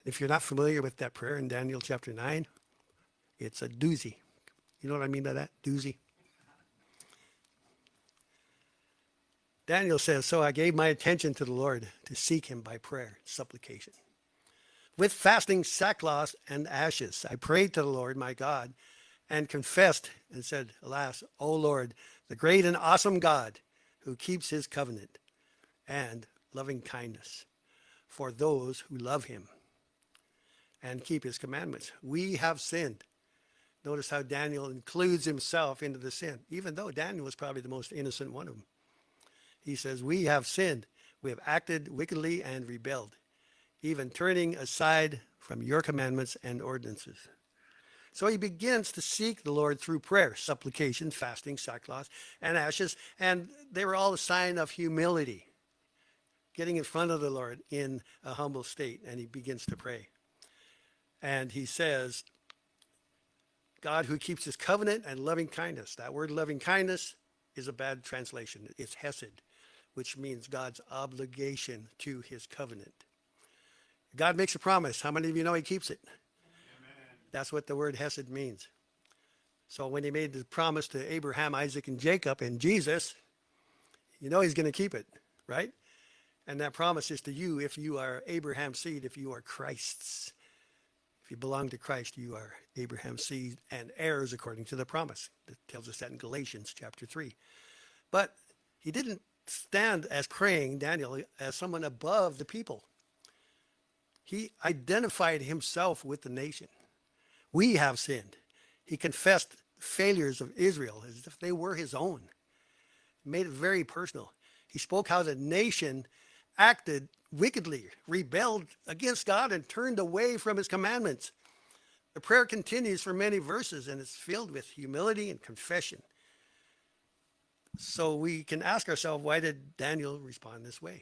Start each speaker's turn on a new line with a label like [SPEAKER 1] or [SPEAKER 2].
[SPEAKER 1] If you're not familiar with that prayer in Daniel chapter 9, it's a doozy. You know what I mean by that? Doozy. Daniel says, "So I gave my attention to the Lord to seek him by prayer, supplication. With fasting, sackcloth, and ashes, I prayed to the Lord my God and confessed and said, Alas, O Lord, the great and awesome God who keeps his covenant and loving kindness for those who love him and keep his commandments. We have sinned." Notice how Daniel includes himself into the sin, even though Daniel was probably the most innocent one of them. He says, "We have sinned. We have acted wickedly and rebelled, even turning aside from your commandments and ordinances." So he begins to seek the Lord through prayer, supplication, fasting, sackcloth, and ashes. And they were all a sign of humility, getting in front of the Lord in a humble state. And he begins to pray. And he says, God who keeps his covenant and loving kindness. That word loving kindness is a bad translation. It's hesed, which means God's obligation to his covenant. God makes a promise. How many of you know he keeps it? Amen. That's what the word hesed means. So when he made the promise to Abraham, Isaac, and Jacob and Jesus, you know he's going to keep it, right? And that promise is to you if you are Abraham's seed, if you are Christ's. If you belong to Christ, you are Abraham's seed and heirs according to the promise. It tells us that in Galatians chapter 3. But he didn't stand as praying, Daniel, as someone above the people. He identified himself with the nation. We have sinned. He confessed failures of Israel as if they were his own. He made it very personal. He spoke how the nation acted wickedly, rebelled against God, and turned away from his commandments. The prayer continues for many verses, and it's filled with humility and confession. So we can ask ourselves, why did Daniel respond this way?